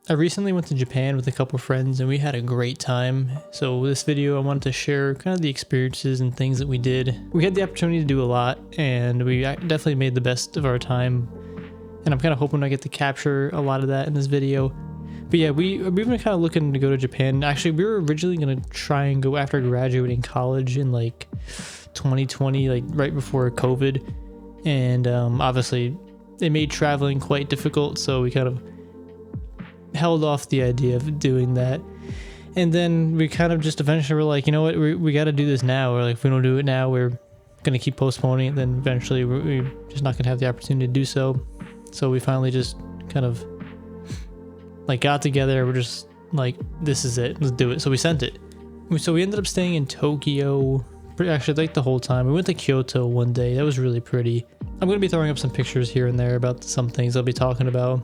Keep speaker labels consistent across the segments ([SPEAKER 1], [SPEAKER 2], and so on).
[SPEAKER 1] I recently went to Japan with a couple friends and we had a great time. So this video I wanted to share kind of the experiences and things that we did. We had the opportunity to do a lot and we definitely made the best of our time. And I'm kind of hoping I get to capture a lot of that in this video. But yeah, we've been kind of looking to go to Japan. Actually, we were originally going to try and go after graduating college in like 2020, like right before COVID. And obviously it made traveling quite difficult. So we kind of held off the idea of doing that. And then we kind of just eventually were like, you know what, we got to do this now. Or like, if we don't do it now, we're going to keep postponing it. Then eventually we're just not going to have the opportunity to do so. So we finally just kind of like got together. We're just like, this is it, let's do it. So we sent it. So we ended up staying in Tokyo actually like the whole time. We went to Kyoto one day. That was really pretty. I'm going to be throwing up some pictures here and there about some things I'll be talking about.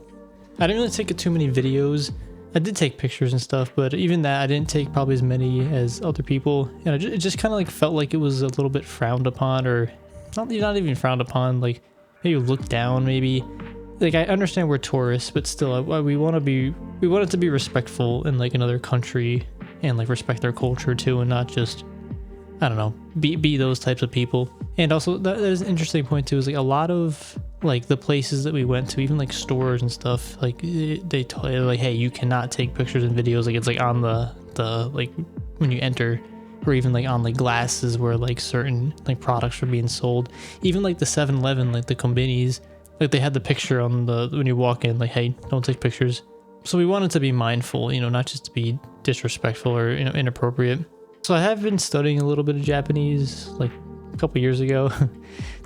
[SPEAKER 1] I didn't really take too many videos. I did take pictures and stuff, but even that I didn't take probably as many as other people. And it just kind of like felt like it was a little bit frowned upon, or not even frowned upon, like maybe looked down maybe. Like I understand we're tourists, but still we want it to be respectful in like another country and like respect their culture too, and not just, I don't know, be those types of people. And also that is an interesting point too, is like a lot of like the places that we went to, even like stores and stuff, like they told you like, hey, you cannot take pictures and videos. Like it's like on the like when you enter, or even like on like glasses where like certain like products were being sold. Even like the 7-Eleven, like the kombinis, like they had the picture on the when you walk in, like, hey, don't take pictures. So we wanted to be mindful, you know, not just to be disrespectful or, you know, inappropriate. So I have been studying a little bit of Japanese like a couple years ago.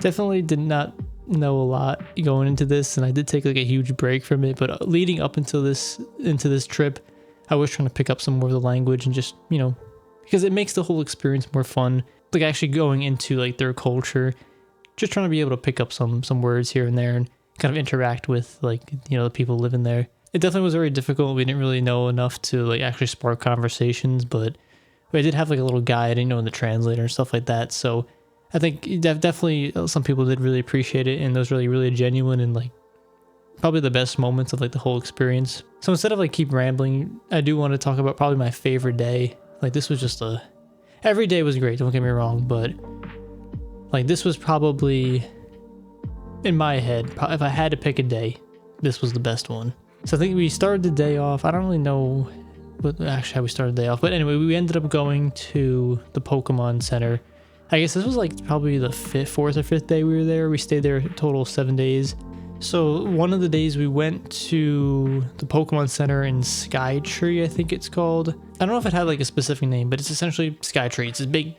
[SPEAKER 1] Definitely did not know a lot going into this, and I did take like a huge break from it, but leading up into this trip, I was trying to pick up some more of the language and just, you know, because it makes the whole experience more fun, like actually going into like their culture, just trying to be able to pick up some words here and there and kind of interact with like, you know, the people living there. It definitely was very difficult. We didn't really know enough to like actually spark conversations, but I did have like a little guide, you know, in the translator and stuff like that. So I think definitely some people did really appreciate it, and those really, really genuine and like probably the best moments of like the whole experience. So instead of like keep rambling, I do want to talk about probably my favorite day. Like this was just every day was great, don't get me wrong, but like this was probably, in my head, if I had to pick a day, this was the best one. So I think we started the day off, I don't really know actually how we started the day off, but anyway, we ended up going to the Pokemon Center. I guess this was like probably the fourth or fifth day we were there. We stayed there a total of 7 days. So one of the days we went to the Pokemon Center in Skytree, I think it's called. I don't know if it had like a specific name, but it's essentially Skytree. It's a big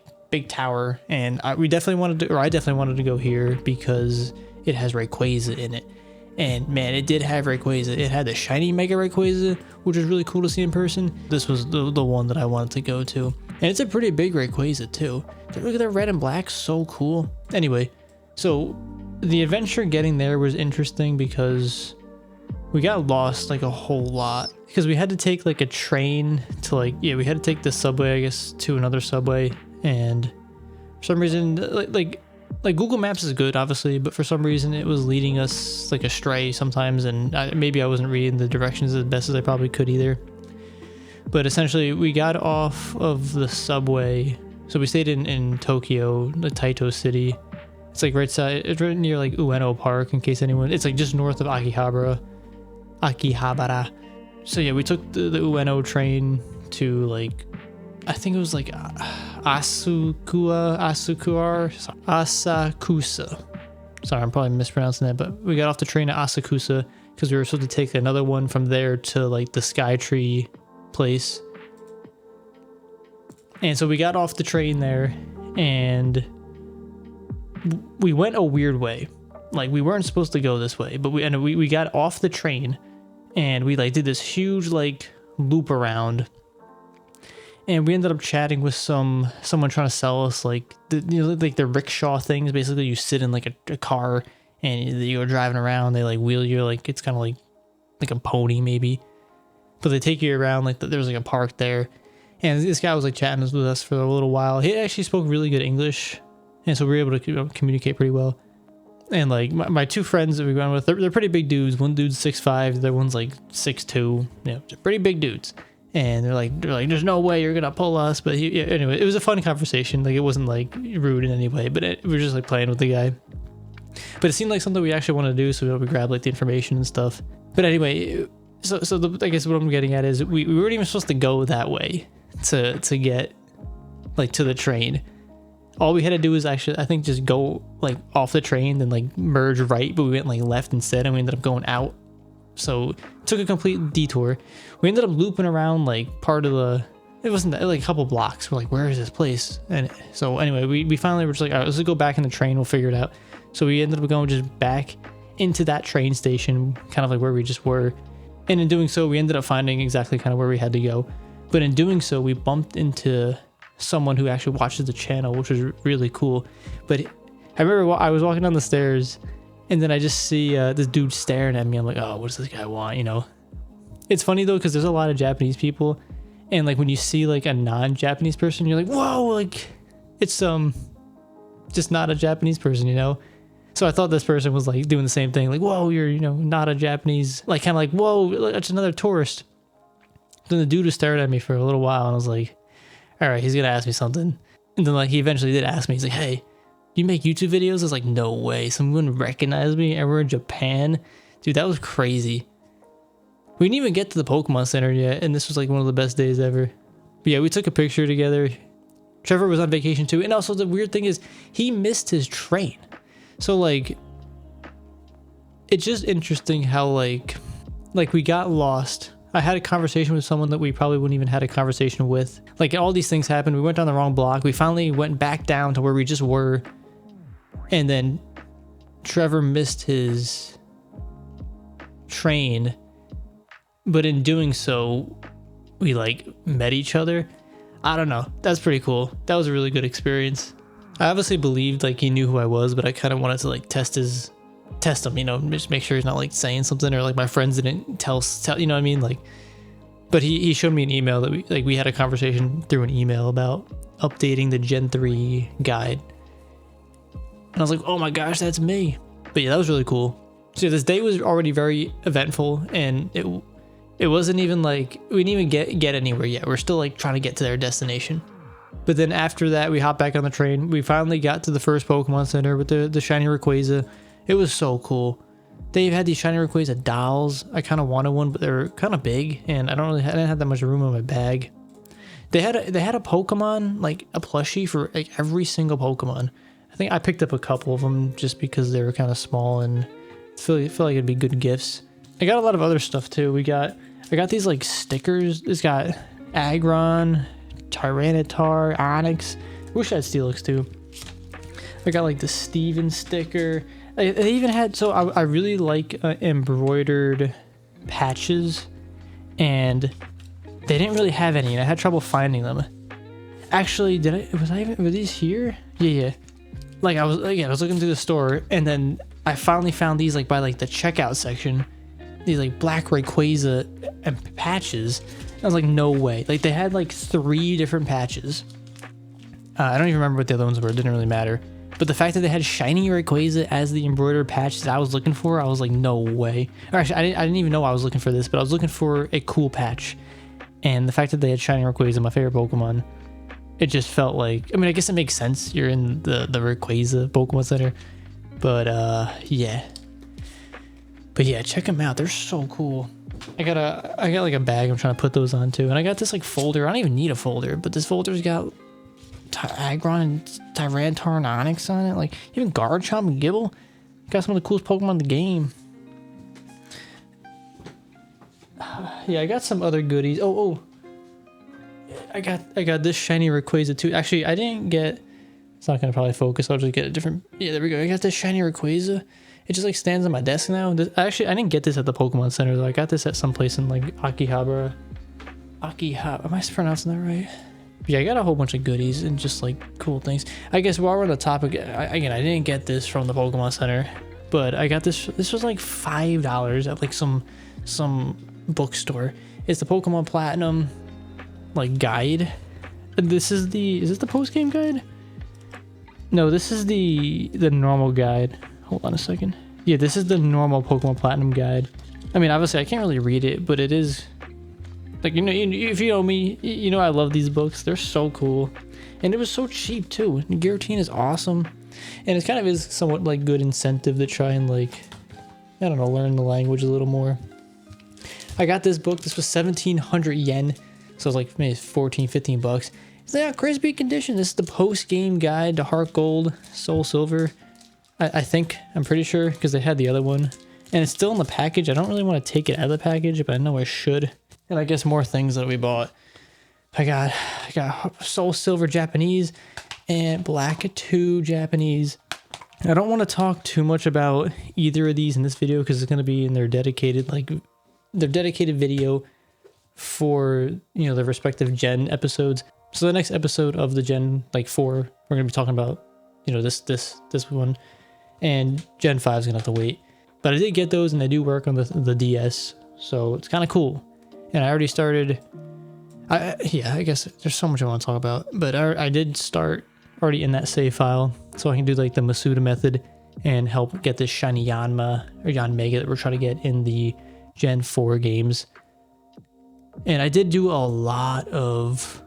[SPEAKER 1] tower, and I definitely wanted to go here because it has Rayquaza in it. And man, it did have Rayquaza. It had the shiny Mega Rayquaza, which was really cool to see in person. This was the one that I wanted to go to. And it's a pretty big Rayquaza too. Look at that red and black, so cool. Anyway, so the adventure getting there was interesting because we got lost like a whole lot. Because we had to take like a train to like, yeah, we had to take the subway, I guess, to another subway. And for some reason, like Google Maps is good, obviously, but for some reason it was leading us like astray sometimes, and maybe I wasn't reading the directions as best as I probably could either. But essentially, we got off of the subway, so we stayed in Tokyo, the Taito City. It's like it's right near like Ueno Park, in case anyone. It's like just north of Akihabara. So yeah, we took the Ueno train to like, I think it was like Asakusa. Sorry, I'm probably mispronouncing that, but we got off the train at Asakusa because we were supposed to take another one from there to like the Skytree place. And so we got off the train there, and we went a weird way. Like we weren't supposed to go this way, but we got off the train, and we like did this huge like loop around. And we ended up chatting with someone trying to sell us like the rickshaw things. Basically, you sit in like a car and you're driving around. They like wheel you, like it's kind of like a pony maybe, but they take you around. Like there was like a park there, and this guy was like chatting with us for a little while. He actually spoke really good English, and so we were able to communicate pretty well. And like my two friends that we went with, they're pretty big dudes. One dude's 6'5", the other one's like 6'2". You know, they're pretty big dudes. And they're like, there's no way you're gonna pull us. But yeah, anyway, it was a fun conversation. Like, it wasn't like rude in any way, but we were just like playing with the guy. But it seemed like something we actually want to do, so we grabbed like the information and stuff. But anyway, I guess what I'm getting at is we weren't even supposed to go that way to get like to the train. All we had to do was actually, I think, just go like off the train, then like merge right, but we went like left instead, and we ended up going out. So it took a complete detour. We ended up looping around like part of the, it wasn't that, like a couple blocks. We're like, where is this place? And so anyway, we finally were just like, all right, let's just go back in the train. We'll figure it out. So we ended up going just back into that train station, kind of like where we just were. And in doing so, we ended up finding exactly kind of where we had to go. But in doing so, we bumped into someone who actually watches the channel, which was really cool. But I remember I was walking down the stairs, and then I just see this dude staring at me. I'm like, oh, what does this guy want? You know, it's funny though, because there's a lot of Japanese people, and like when you see like a non-Japanese person, you're like, whoa, like it's just not a Japanese person, you know. So I thought this person was like doing the same thing, like, whoa, you're, you know, not a Japanese, like kind of like, whoa, that's another tourist. Then the dude was staring at me for a little while, and I was like, all right, he's gonna ask me something. And then like he eventually did ask me. He's like, hey, you make YouTube videos? I was like, no way, someone recognized me, and we're in Japan. Dude, that was crazy. We didn't even get to the Pokemon Center yet, and this was like one of the best days ever. But yeah, we took a picture together. Trevor was on vacation too, and also the weird thing is he missed his train. So like, it's just interesting how like we got lost. I had a conversation with someone that we probably wouldn't even had a conversation with. Like, all these things happened. We went down the wrong block. We finally went back down to where we just were. And then Trevor missed his train. But in doing so, we like met each other. I don't know. That's pretty cool. That was a really good experience. I obviously believed like he knew who I was, but I kind of wanted to like test him, you know, just make sure he's not like saying something, or like my friends didn't tell, you know what I mean? Like, but he showed me an email that we had a conversation through an email about updating the Gen 3 guide. And I was like, oh my gosh, that's me. But yeah, that was really cool. So this day was already very eventful, and it wasn't even like, we didn't even get anywhere yet. We're still like trying to get to their destination. But then after that, we hopped back on the train. We finally got to the first Pokemon Center with the shiny Rayquaza. It was so cool. They've had these shiny Rayquaza dolls. I kind of wanted one, but they're kind of big, and I didn't have that much room in my bag. They had a Pokemon, like a plushie for like every single Pokemon. I think I picked up a couple of them just because they were kind of small, and I feel like it'd be good gifts. I got a lot of other stuff too. I got these like stickers. It's got Aggron, Tyranitar, Onyx. I wish I had Steelix too. I got like the Steven sticker. They even had, so I really like embroidered patches, and they didn't really have any, and I had trouble finding them. Actually, were these here? Yeah. Like I was looking through the store, and then I finally found these like by like the checkout section, these like black Rayquaza and patches. I was like, no way. Like they had like 3 different patches. I don't even remember what the other ones were. It didn't really matter. But the fact that they had shiny Rayquaza as the embroidered patch that I was looking for, I was like, no way. Or actually, I didn't even know I was looking for this, but I was looking for a cool patch. And the fact that they had shiny Rayquaza, my favorite Pokemon, it just felt like, I mean, I guess it makes sense. You're in the Rayquaza Pokemon Center. But yeah. But yeah, check them out. They're so cool. I got like a bag I'm trying to put those on too. And I got this like folder. I don't even need a folder, but this folder's got Aggron and Tyranitar and Onyx on it, like even Garchomp and Gibble. Got some of the coolest Pokemon in the game. Yeah, I got some other goodies. Oh, I got this shiny Rayquaza too. Actually, I didn't get. It's not gonna probably focus. I'll just get a different. Yeah, there we go. I got this shiny Rayquaza. It just like stands on my desk now. Actually, I didn't get this at the Pokemon Center though. I got this at some place in like Akihabara. Am I pronouncing that right? Yeah, I got a whole bunch of goodies and just like cool things. I guess while we're on the topic, again, I didn't get this from the Pokemon Center, but I got this. This was like $5 at like some bookstore. It's the Pokemon Platinum like guide. Is this the post game guide? No, this is the normal guide. Hold on a second. Yeah, this is the normal Pokemon Platinum guide. I mean, obviously I can't really read it, but it is like, you know, if you know me, you know I love these books. They're so cool. And it was so cheap too. Giratina is awesome. And it kind of is somewhat like good incentive to try and like, I don't know, learn the language a little more. I got this book. This was 1,700 yen. So it's like maybe 14, 15 bucks. It's like a crispy condition. This is the post-game guide to Heart Gold, Soul Silver. I think, I'm pretty sure, because they had the other one. And it's still in the package. I don't really want to take it out of the package, but I know I should. And I guess more things that we bought. I got Soul Silver Japanese and Black 2 Japanese. I don't want to talk too much about either of these in this video because it's going to be in their dedicated video for, you know, the respective Gen episodes. So the next episode of the Gen 4, we're going to be talking about, you know, this one, and Gen 5 is going to have to wait. But I did get those and they do work on the DS, so it's kind of cool. And I already started, yeah, I guess there's so much I want to talk about, but I did start already in that save file, so I can do like the Masuda method and help get this shiny Yanma or Yanmega that we're trying to get in the Gen 4 games. And I did do a lot of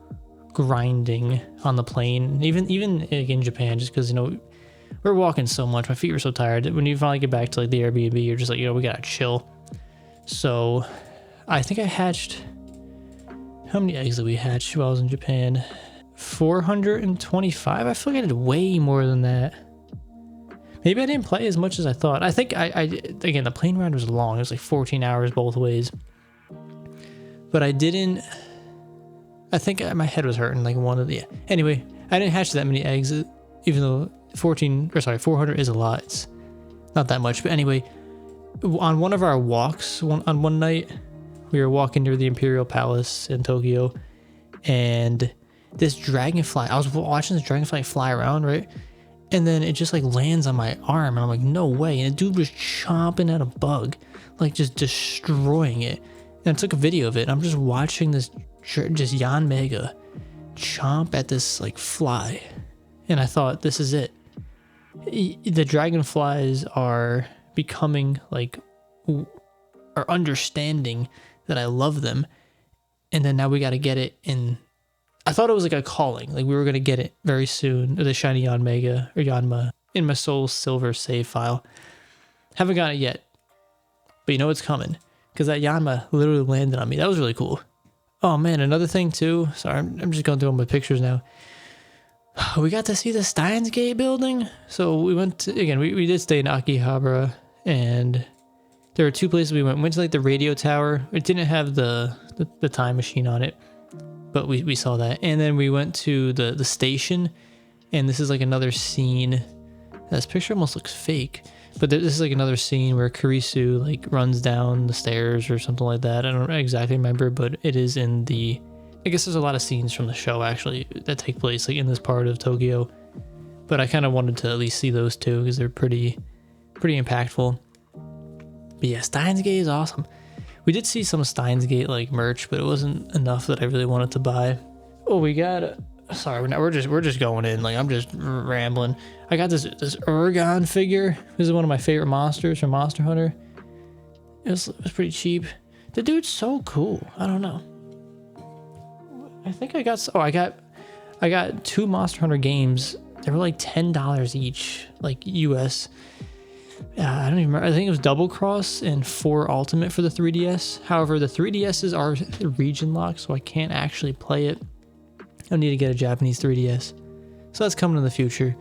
[SPEAKER 1] grinding on the plane, even in Japan, just because, you know, we're walking so much, my feet were so tired. When you finally get back to like the Airbnb, you're just like, you know, we gotta chill. So I think I hatched, how many eggs did we hatch while I was in Japan? 425. I feel like I did way more than that. Maybe I didn't play as much as I thought. I think I again, the plane ride was long. It was like 14 hours both ways. But I didn't, I think my head was hurting like one of the, anyway, I didn't hatch that many eggs, even though 400 is a lot. It's not that much. But anyway, on one of our walks, on one night, we were walking near the Imperial Palace in Tokyo, and this dragonfly, I was watching this dragonfly fly around, right? And then it just like lands on my arm, and I'm like, no way. And the dude was chomping at a bug, like just destroying it. And I took a video of it, and I'm just watching this just Yanmega chomp at this like fly. And I thought, this is it. The dragonflies are becoming like, are understanding that I love them. And then now we got to get it in. I thought it was like a calling, like we were going to get it very soon, the shiny Yanmega or Yanma in my Soul Silver save file. Haven't got it yet, but you know it's coming because that Yanma literally landed on me. That was really cool. Oh man, another thing too. Sorry, I'm just going through all my pictures now. We got to see the Steins Gate building. So we went to, again, we did stay in Akihabara, and there were two places we went. We went to like the radio tower. It didn't have the time machine on it, but we saw that. And then we went to the station, and this is like another scene. This picture almost looks fake, but this is like another scene where Kurisu like runs down the stairs or something like that. I don't exactly remember, but it is in the, I guess there's a lot of scenes from the show actually that take place like in this part of Tokyo, but I kind of wanted to at least see those two because they're pretty impactful. But yeah, Steins Gate is awesome. We did see some Steins Gate like merch, but it wasn't enough that I really wanted to buy. Oh, we got sorry, we're just going in, like I'm just rambling. I got this Urgon figure. This is one of my favorite monsters from Monster Hunter. It was pretty cheap. The dude's so cool. I don't know. I think I got, I got two Monster Hunter games. They were like $10 each, like US. I don't even remember. I think it was Double Cross and 4 Ultimate for the 3DS. However, the 3DSs are region locked, so I can't actually play it. I need to get a Japanese 3DS. So that's coming in the future.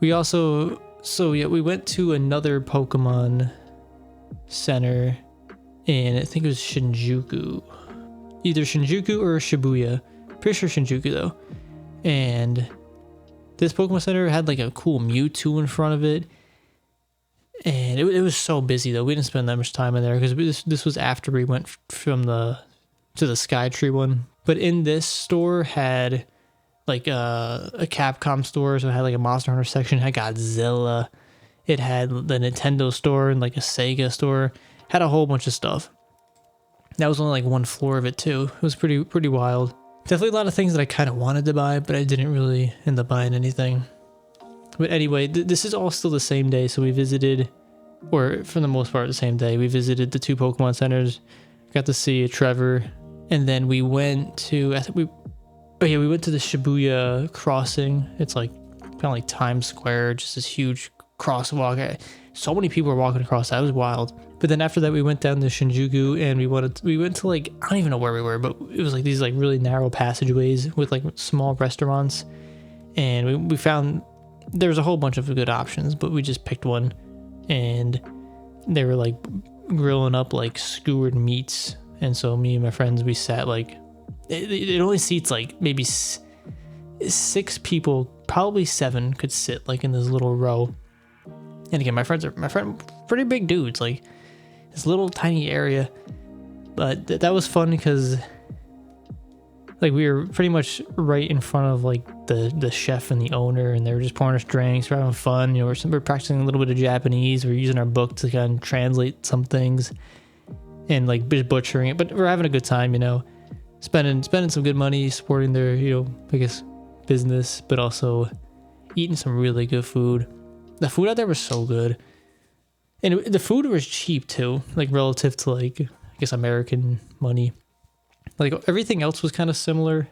[SPEAKER 1] We also, we went to another Pokemon center, and I think it was Shinjuku. Either Shinjuku or Shibuya. Pretty sure Shinjuku though. And this Pokemon Center had like a cool Mewtwo in front of it. And it was so busy though. We didn't spend that much time in there because this was after we went from to the Skytree one. But in this store had like a Capcom store, so it had like a Monster Hunter section. It had Godzilla. It had the Nintendo store and like a Sega store. Had a whole bunch of stuff. That was only like one floor of it too. It was pretty wild. Definitely a lot of things that I kind of wanted to buy, but I didn't really end up buying anything. But anyway, this is all still the same day. So we visited, or for the most part the same day, we visited the 2 Pokemon centers, got to see a Trevor, and then we went to, we went to the Shibuya crossing. It's like kind of like Times Square, just this huge crosswalk. So many people were walking across. That was wild. But then after that, we went down to Shinjuku, and we went to like, I don't even know where we were, but it was like these like really narrow passageways with like small restaurants. And we found there was a whole bunch of good options, but we just picked one, and they were like grilling up like skewered meats. And so me and my friends, we sat like, it only seats like maybe 6 people, probably 7 could sit like in this little row. And again, my friend, pretty big dudes, like this little tiny area. But that was fun because like we were pretty much right in front of like the chef and the owner, and they were just pouring us drinks. We're having fun, you know. We're practicing a little bit of Japanese. We're using our book to kind of translate some things, and like just butchering it. But we're having a good time, you know, spending some good money, supporting their, you know, I guess business, but also eating some really good food. The food out there was so good, and the food was cheap too, like relative to like, I guess, American money. Like everything else was kind of similar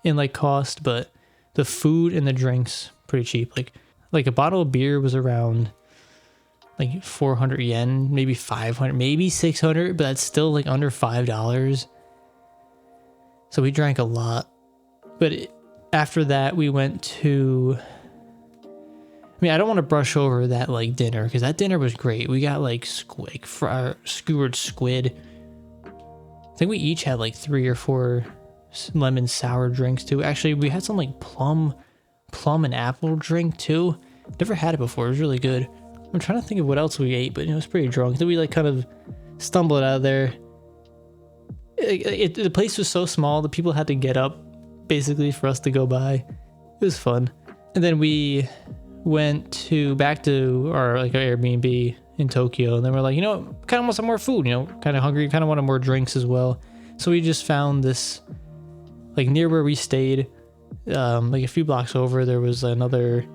[SPEAKER 1] in like cost, but the food and the drinks pretty cheap. Like a bottle of beer was around like 400 yen, maybe 500, maybe 600, but that's still like under $5. So we drank a lot. But after that, we went to, I mean, I don't want to brush over that like dinner, because that dinner was great. We got like skewered squid. I think we each had like 3 or 4 lemon sour drinks too. Actually, we had some like plum and apple drink too. Never had it before. It was really good. I'm trying to think of what else we ate, but it was pretty drunk. Then we like kind of stumbled out of there. The place was so small, the people had to get up basically for us to go by. It was fun. And then we went back to our Airbnb in Tokyo, and then we're like, you know, kind of want some more food, you know, kind of hungry, kind of wanted more drinks as well. So we just found this, like near where we stayed, like a few blocks over, there was another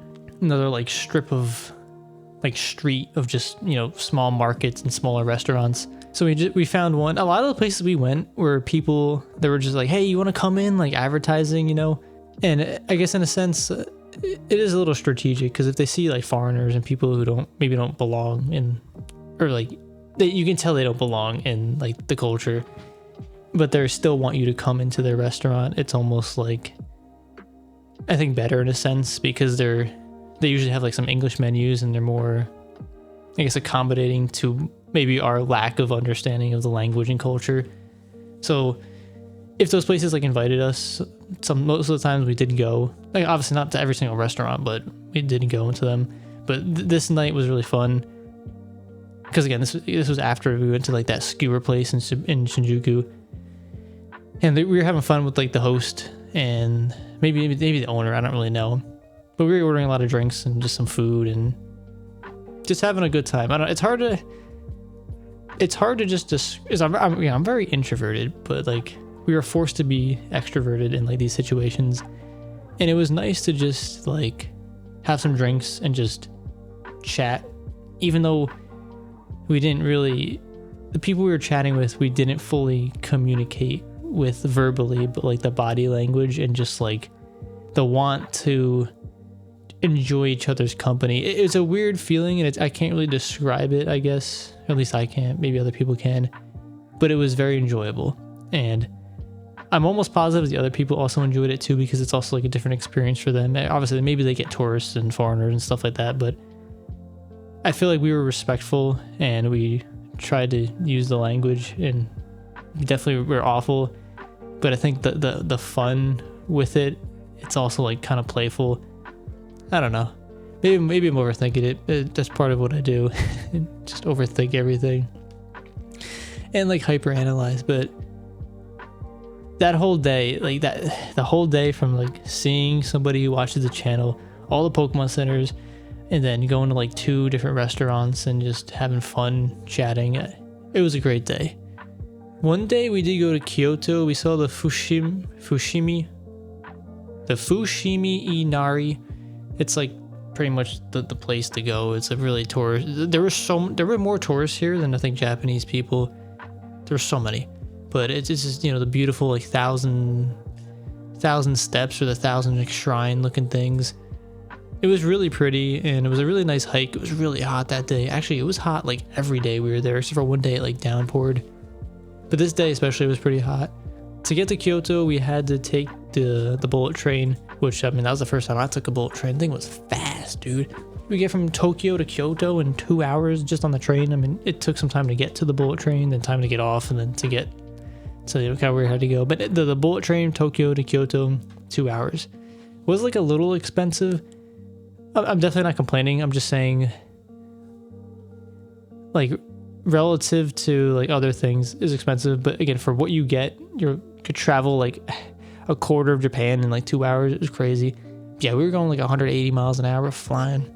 [SPEAKER 1] like strip of like street of just, you know, small markets and smaller restaurants. So we found one. A lot of the places we went were people that were just like, hey, you want to come in, like advertising, you know. And I guess in a sense, it is a little strategic, because if they see like foreigners and people who maybe don't belong in, or like you can tell they don't belong in like the culture, but they still want you to come into their restaurant, it's almost like, I think, better in a sense, because they usually have like some English menus, and they're more, I guess, accommodating to maybe our lack of understanding of the language and culture. So if those places like invited us, most of the times we did go. Like obviously not to every single restaurant, but we did go into them. But this night was really fun, because again, this was after we went to like that skewer place in Shinjuku, and we were having fun with like the host and maybe the owner. I don't really know, but we were ordering a lot of drinks and just some food and just having a good time. I don't. It's hard to just. I'm very introverted, but like, we were forced to be extroverted in like these situations, and it was nice to just like have some drinks and just chat, even though we didn't really, the people we were chatting with, we didn't fully communicate with verbally, but like the body language and just like the want to enjoy each other's company. It's a weird feeling, and I can't really describe it, I guess, or at least I can't, maybe other people can, but it was very enjoyable. And I'm almost positive the other people also enjoyed it too, because it's also like a different experience for them. Obviously, maybe they get tourists and foreigners and stuff like that, but I feel like we were respectful, and we tried to use the language, and definitely we're awful, but I think the fun with it, it's also like kind of playful. I don't know. Maybe I'm overthinking it. That's part of what I do. Just overthink everything and like hyperanalyze, but that whole day, like the whole day, from like seeing somebody who watches the channel, all the Pokemon centers, and then going to like 2 different restaurants and just having fun chatting, it was a great day. One day we did go to Kyoto. We saw the Fushimi Inari. It's like pretty much the place to go. It's a really tourist. There were more tourists here than I think Japanese people. There's so many, but it's just, you know, the beautiful like thousand steps or the thousand like, shrine looking things. It was really pretty and it was a really nice hike. It was really hot that day. Actually, it was hot like every day we were there, except for one day it like downpoured. But this day especially was pretty hot. To get to Kyoto, we had to take the bullet train, which, I mean, that was the first time I took a bullet train. The thing was fast, dude. We get from Tokyo to Kyoto in 2 hours just on the train. I mean, it took some time to get to the bullet train, then time to get off, and then to get to kind of where we had to go. But the bullet train, Tokyo to Kyoto, 2 hours. Was like a little expensive. I'm definitely not complaining. I'm just saying, like, relative to like other things is expensive. But again, for what you get, you could travel like a quarter of Japan in like 2 hours. It was crazy. Yeah, we were going like 180 miles an hour flying.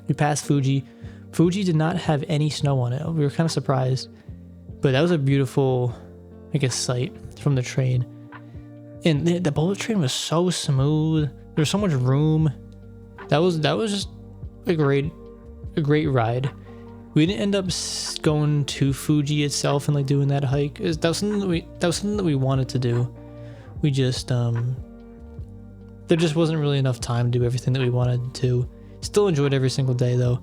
[SPEAKER 1] We passed Fuji. Fuji did not have any snow on it. We were kind of surprised. But that was a beautiful, I guess, sight from the train. And the bullet train was so smooth. There was so much room. That was just a great ride. We didn't end up going to Fuji itself and like doing that hike. That was something that we wanted to do. We just there just wasn't really enough time to do everything that we wanted to. Still enjoyed every single day though.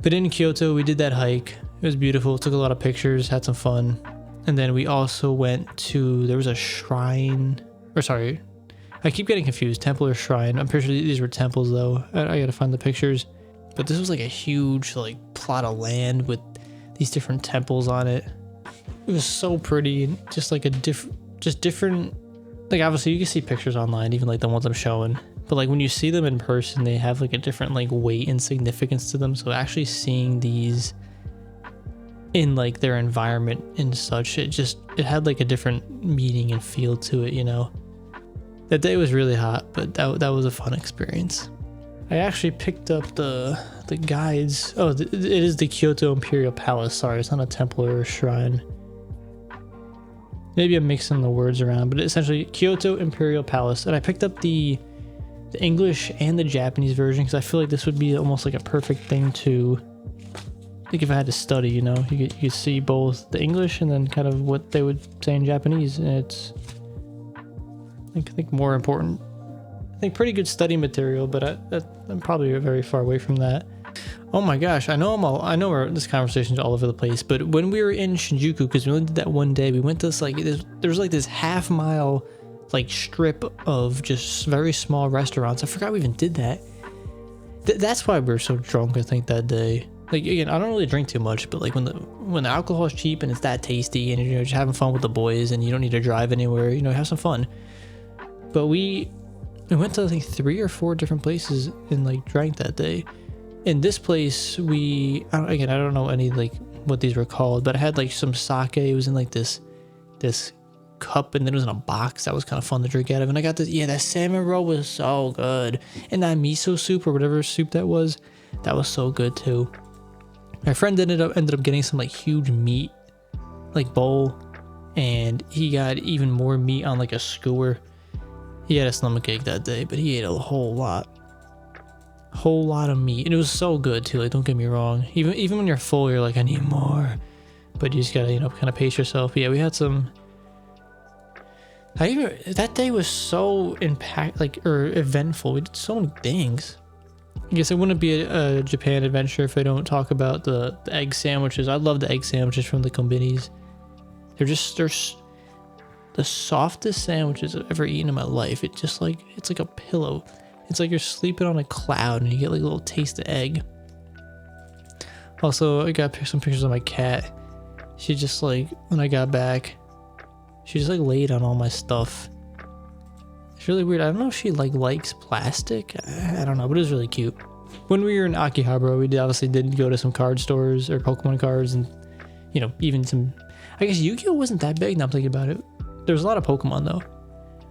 [SPEAKER 1] But in Kyoto, we did that hike. It was beautiful. Took a lot of pictures, had some fun. And then we also went to, there was a shrine, or sorry, I keep getting confused, temple or shrine. I'm pretty sure these were temples though. I gotta find the pictures. But this was like a huge like plot of land with these different temples on it. It was so pretty, and just like different, like obviously you can see pictures online, even like the ones I'm showing. But like when you see them in person, they have like a different like weight and significance to them. So actually seeing these in like their environment and such, it had like a different meaning and feel to it, you know. That day was really hot, but that was a fun experience. I actually picked up the guides. Oh, it is the Kyoto Imperial Palace. Sorry, it's not a temple or a shrine. Maybe I'm mixing the words around, but essentially Kyoto Imperial Palace. And I picked up the English and the Japanese version because I feel like this would be almost like a perfect thing to, like if I had to study, you know, you could see both the English and then kind of what they would say in Japanese. And it's, I think more important. I think pretty good study material, but I'm probably very far away from that. Oh my gosh, I know this conversation's all over the place, but when we were in Shinjuku, because we only did that one day, we went to this like, there was like this half-mile like strip of just very small restaurants. I forgot we even did that. That's why we were so drunk, I think, that day. Like, again, I don't really drink too much, but like when the alcohol is cheap and it's that tasty and you're just having fun with the boys and you don't need to drive anywhere, you know, have some fun. But we went to like 3 or 4 different places and like drank that day. In this place, I don't know any like what these were called, but I had like some sake. It was in like this cup, and then it was in a box. That was kind of fun to drink out of. And I got this, that salmon roll was so good, and that miso soup or whatever soup that was so good too. My friend ended up getting some like huge meat like bowl, and he got even more meat on like a skewer. He had a stomach ache that day, but he ate a whole lot of meat, and it was so good too. Like, don't get me wrong, even when you're full, you're like, I need more, but you just gotta, you know, kind of pace yourself. But yeah, we had some. That day was so eventful. We did so many things. I guess it wouldn't be a Japan adventure if I don't talk about the egg sandwiches. I love the egg sandwiches from the konbinis. They're the softest sandwiches I've ever eaten in my life. It's like a pillow. It's like you're sleeping on a cloud and you get like a little taste of egg. Also, I got some pictures of my cat. She just like, when I got back, she just like laid on all my stuff. It's really weird. I don't know if she like likes plastic. I don't know, but it was really cute. When we were in Akihabara, we obviously did go to some card stores or Pokemon cards, and you know, even some, I guess Yu-Gi-Oh wasn't that big now I'm thinking about it. There was a lot of Pokemon though.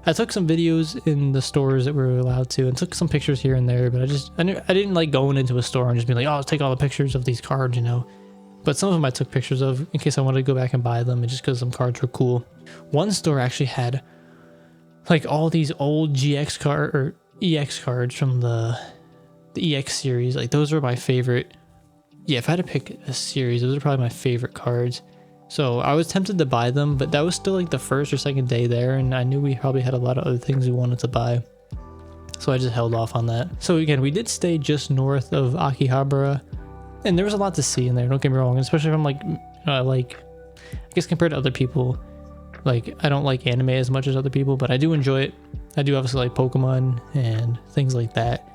[SPEAKER 1] I took some videos in the stores that we were allowed to and took some pictures here and there, but I didn't like going into a store and just being like, oh, let's take all the pictures of these cards, you know. But some of them I took pictures of in case I wanted to go back and buy them, and just because some cards were cool. One store actually had like all these old GX card or EX cards from the the EX series, like those are my favorite. Yeah, if I had to pick a series, those are probably my favorite cards. So I was tempted to buy them, but that was still like the first or second day there, and I knew we probably had a lot of other things we wanted to buy. So I just held off on that. So again, we did stay just north of Akihabara, and there was a lot to see in there, don't get me wrong, especially if I'm like, I guess compared to other people, like I don't like anime as much as other people, but I do enjoy it. I do obviously like Pokemon and things like that.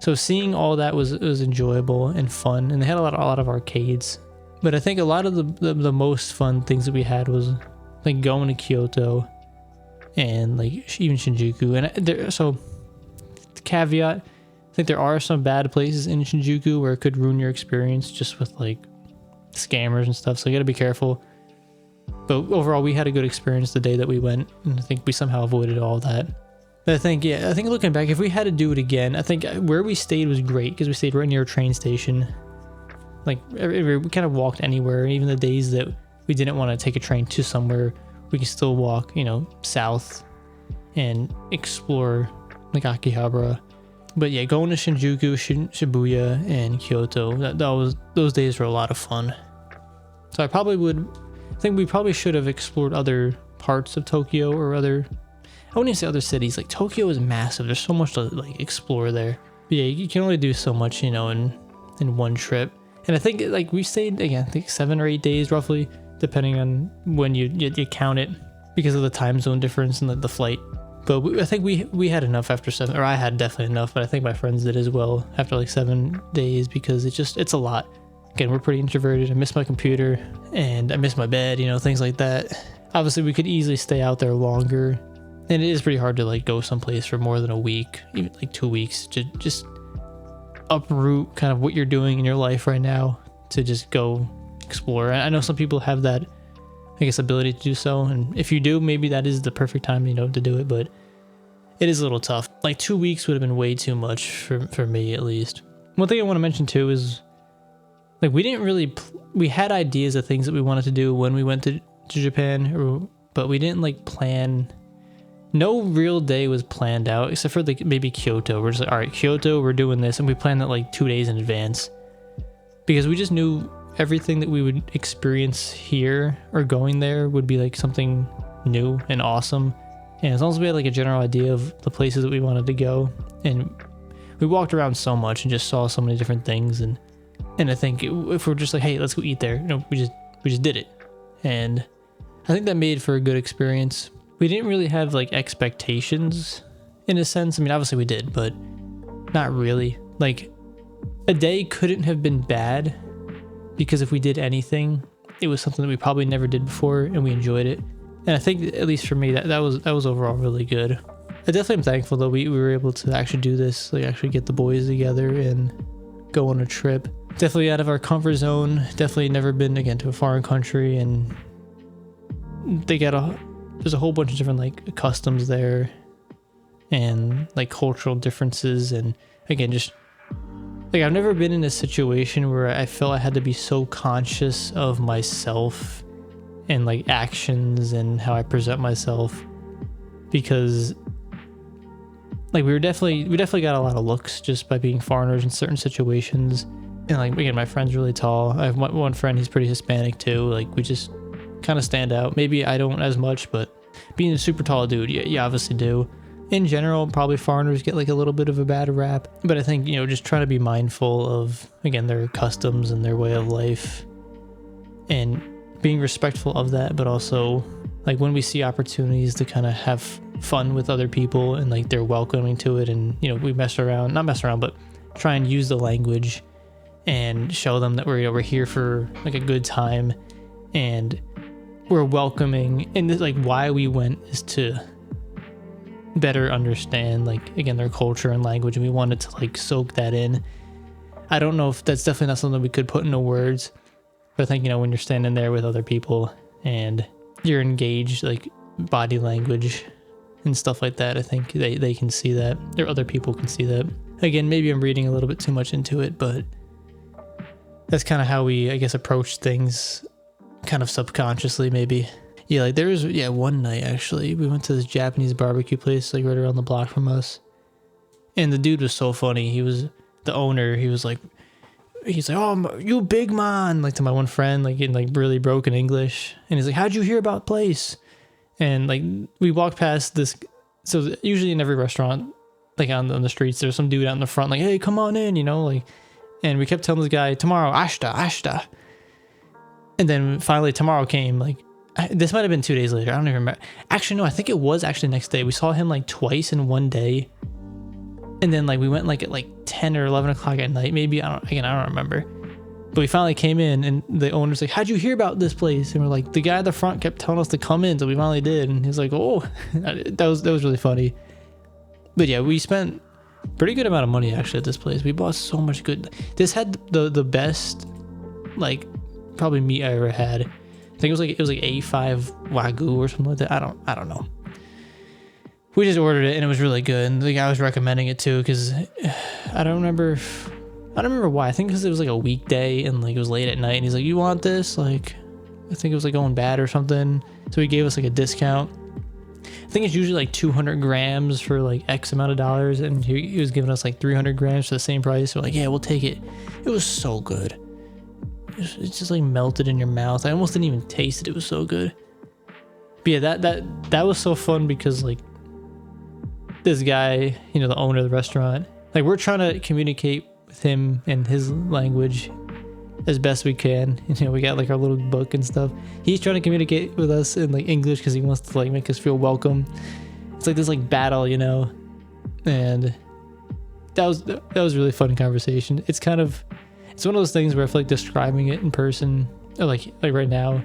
[SPEAKER 1] So seeing all that was enjoyable and fun, and they had a lot of arcades. But I think a lot of the most fun things that we had was like going to Kyoto and like even Shinjuku. And so caveat, I think there are some bad places in Shinjuku where it could ruin your experience just with like scammers and stuff. So you got to be careful. But overall, we had a good experience the day that we went, and I think we somehow avoided all that. But I think looking back, if we had to do it again, I think where we stayed was great because we stayed right near a train station. Like we kind of walked anywhere. Even the days that we didn't want to take a train to somewhere, we could still walk, south and explore like Akihabara. But yeah, going to Shinjuku, Shibuya, and Kyoto, those days were a lot of fun. So I think we probably should have explored other parts of Tokyo or I wouldn't even say other cities. Like Tokyo is massive. There's so much to like explore there. But yeah, you can only do so much, in one trip. And I think like we stayed again, I think 7 or 8 days roughly, depending on when you count it, because of the time zone difference and the flight. But I think we had enough after 7, or I had definitely enough, but I think my friends did as well after like 7 days, because it's a lot. Again, we're pretty introverted. I miss my computer and I miss my bed, things like that. Obviously, we could easily stay out there longer. And it is pretty hard to like go someplace for more than a week, even like 2 weeks, to just uproot kind of what you're doing in your life right now to just go explore. I know some people have that, I guess, ability to do so. And if you do, maybe that is the perfect time, to do it. But it is a little tough. Like 2 weeks would have been way too much for me, at least. One thing I want to mention too is like we didn't really, we had ideas of things that we wanted to do when we went to Japan, but we didn't like plan. No real day was planned out except for like maybe Kyoto. We're just like, all right, Kyoto, we're doing this, and we planned that like 2 days in advance because we just knew everything that we would experience here or going there would be like something new and awesome. And as long as we had like a general idea of the places that we wanted to go, and we walked around so much and just saw so many different things, and I think if we're just like, hey, let's go eat there, we just did it, and I think that made for a good experience. We didn't really have like expectations in a sense. I mean, obviously we did, but not really. Like a day couldn't have been bad because if we did anything, it was something that we probably never did before and we enjoyed it. And I think, at least for me, that was overall really good. I definitely am thankful that we were able to actually do this, like actually get the boys together and go on a trip. Definitely out of our comfort zone. Definitely never been again to a foreign country, and there's a whole bunch of different like customs there and like cultural differences. And again, just like I've never been in a situation where I felt I had to be so conscious of myself and like actions and how I present myself, because like we definitely got a lot of looks just by being foreigners in certain situations. And like again, my friend's really tall. I have one friend, he's pretty Hispanic too. Like we just kind of stand out. Maybe I don't as much, but being a super tall dude, you obviously do. In general, probably foreigners get like a little bit of a bad rap, but I think, just trying to be mindful of, again, their customs and their way of life and being respectful of that, but also like when we see opportunities to kind of have fun with other people and like they're welcoming to it, and we not mess around, but try and use the language and show them that we're here for like a good time and we're welcoming, and this, like why we went is to better understand like again their culture and language, and we wanted to like soak that in. I don't know if that's definitely not something we could put into words, but I think when you're standing there with other people and you're engaged, like body language and stuff like that, I think they can see that, or other people can see that. Again, maybe I'm reading a little bit too much into it, but that's kind of how we, I guess, approach things, kind of subconsciously maybe. Yeah, like there was one night actually we went to this Japanese barbecue place like right around the block from us, and the dude was so funny. He was the owner, he's like, oh, you big man, like to my one friend, like in like really broken English. And he's like, how'd you hear about the place? And like we walked past this. So usually in every restaurant, like on the streets, there's some dude out in the front, like, hey, come on in, you know, like, and we kept telling this guy, tomorrow, ashta. And then finally tomorrow came, like, this might have been 2 days later. I don't even remember. Actually, no, I think it was actually the next day. We saw him like twice in one day. And then like we went like at like 10 or 11 o'clock at night, maybe. I don't remember. But we finally came in and the owner's like, how'd you hear about this place? And we're like, the guy at the front kept telling us to come in, so we finally did. And he's like, oh, that was really funny. But yeah, we spent pretty good amount of money actually at this place. We bought so much good. This had the best, like, probably meat I ever had. I think it was like A5 Wagyu or something like that. I don't know. We just ordered it and it was really good. And the guy was recommending it too because I don't remember why. I think because it was like a weekday and like it was late at night. And he's like, you want this? Like, I think it was like going bad or something. So he gave us like a discount. I think it's usually like 200 grams for like X amount of dollars. And he was giving us like 300 grams for the same price. So we're like, yeah, we'll take it. It was so good. It just like melted in your mouth. I almost didn't even taste it. It was so good. But yeah, that was so fun because like this guy, you know, the owner of the restaurant, like we're trying to communicate with him in his language as best we can. You know, we got like our little book and stuff. He's trying to communicate with us in like English because he wants to like make us feel welcome. It's like this like battle, you know, and that was really fun conversation. It's one of those things where I feel like describing it in person, or like right now,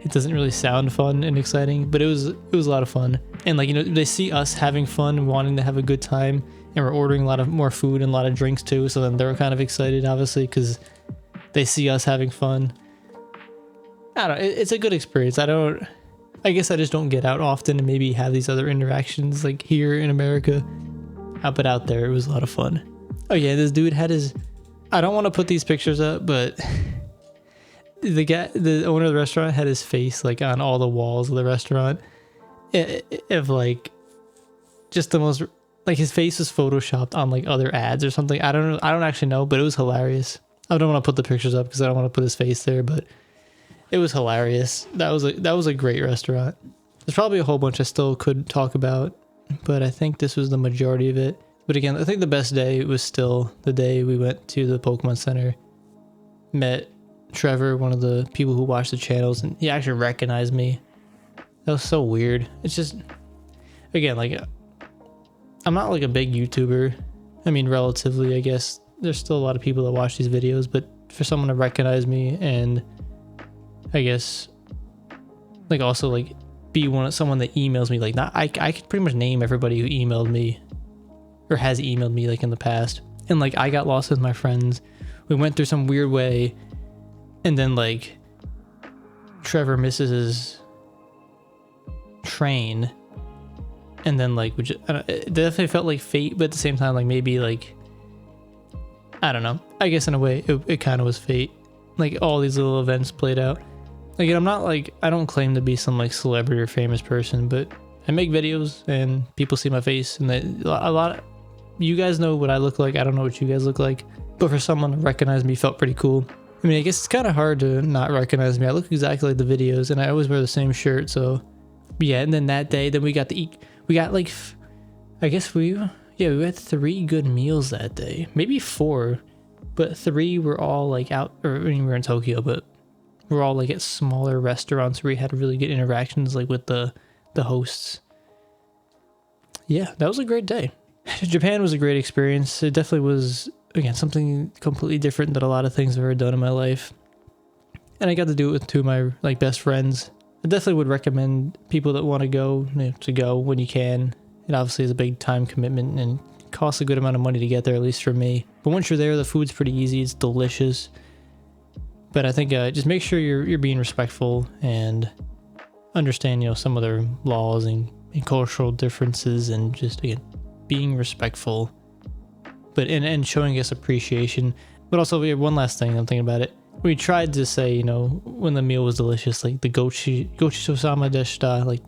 [SPEAKER 1] it doesn't really sound fun and exciting, but it was a lot of fun. And like, you know, they see us having fun and wanting to have a good time, and we're ordering a lot of more food and a lot of drinks too. So then they're kind of excited, obviously, because they see us having fun. I don't know. It's a good experience. I guess I just don't get out often and maybe have these other interactions like here in America. But out there, it was a lot of fun. Oh yeah, this dude had his, I don't want to put these pictures up, but the owner of the restaurant had his face like on all the walls of the restaurant. Of like just the most, like his face was photoshopped on like other ads or something. I don't actually know, but it was hilarious. I don't want to put the pictures up because I don't want to put his face there, but it was hilarious. That was a great restaurant. There's probably a whole bunch I still could talk about, but I think this was the majority of it. But again, I think the best day was still the day we went to the Pokemon Center, met Trevor, one of the people who watch the channels, and he actually recognized me. That was so weird. It's just, again, like, I'm not like a big YouTuber. I mean, relatively, I guess. There's still a lot of people that watch these videos, but for someone to recognize me and I guess like also like be someone that emails me, like, not I could pretty much name everybody who emailed me or has emailed me like in the past. And like I got lost with my friends. We went through some weird way, and then like Trevor misses his train, and then like it definitely felt like fate, but at the same time like maybe like, I don't know, I guess in a way it kind of was fate. Like all these little events played out. Again, I'm not like, I don't claim to be some like celebrity or famous person, but I make videos and people see my face, and a lot of you guys know what I look like. I don't know what you guys look like, but for someone to recognize me felt pretty cool. I mean, I guess it's kind of hard to not recognize me. I look exactly like the videos, and I always wear the same shirt. So yeah, and then that day, then we got like, I guess we had 3 good meals that day, maybe 4, but 3 were all like out, or I mean, we were in Tokyo, but we're all like at smaller restaurants where we had really good interactions like with the hosts. Yeah, that was a great day. Japan was a great experience. It definitely was, again, something completely different than a lot of things I've ever done in my life. And I got to do it with 2 of my like best friends. I definitely would recommend people that want to go, to go when you can. It obviously is a big time commitment and costs a good amount of money to get there, at least for me. But once you're there, the food's pretty easy. It's delicious. But I think just make sure you're being respectful and understand, some of their laws and cultural differences, and just, again, being respectful, but and showing us appreciation. But also, we have one last thing I'm thinking about it. We tried to say, when the meal was delicious, like the gochiso-sama deshita, like,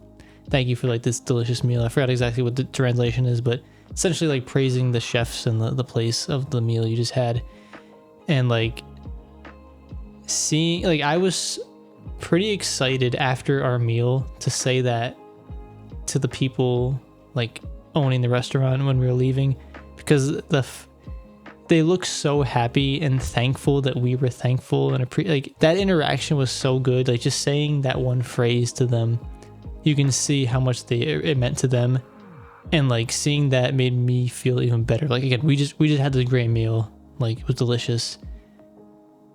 [SPEAKER 1] thank you for like this delicious meal. I forgot exactly what the translation is, but essentially like praising the chefs and the place of the meal you just had. And like seeing, like I was pretty excited after our meal to say that to the people like owning the restaurant when we were leaving, because they look so happy and thankful that we were thankful, and like that interaction was so good. Like just saying that one phrase to them, you can see how much it meant to them, and like seeing that made me feel even better. Like again, we just had this great meal, like it was delicious,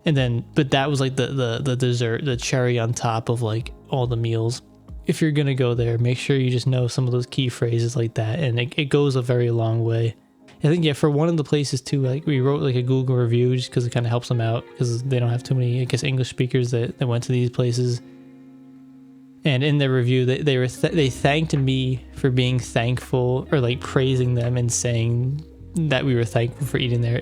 [SPEAKER 1] and then but that was like the dessert, the cherry on top of like all the meals. If you're gonna go there, make sure you just know some of those key phrases like that, and it goes a very long way. I think, yeah, for one of the places too, like we wrote like a Google review just because it kind of helps them out, because they don't have too many, I guess, English speakers that went to these places. And in their review, they thanked me for being thankful, or like praising them and saying that we were thankful for eating there.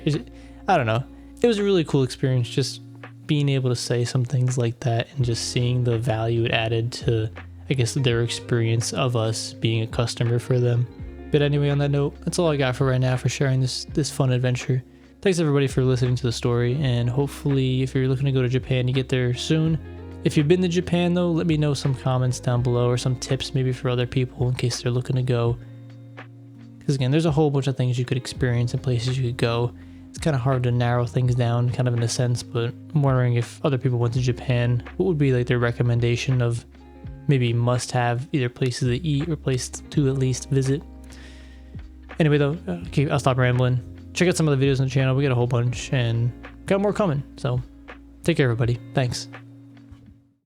[SPEAKER 1] I don't know. It was a really cool experience just being able to say some things like that and just seeing the value it added to, I guess, their experience of us being a customer for them. But anyway, on that note, that's all I got for right now for sharing this fun adventure. Thanks everybody for listening to the story, and hopefully if you're looking to go to Japan, you get there soon. If you've been to Japan though, let me know some comments down below, or some tips maybe for other people in case they're looking to go. Because again, there's a whole bunch of things you could experience and places you could go. It's kind of hard to narrow things down kind of in a sense, but I'm wondering if other people went to Japan, what would be like their recommendation of maybe must-have either places to eat or places to at least visit. Anyway though, okay, I'll stop rambling. Check out some of the videos on the channel. We got a whole bunch and got more coming. So take care everybody. Thanks.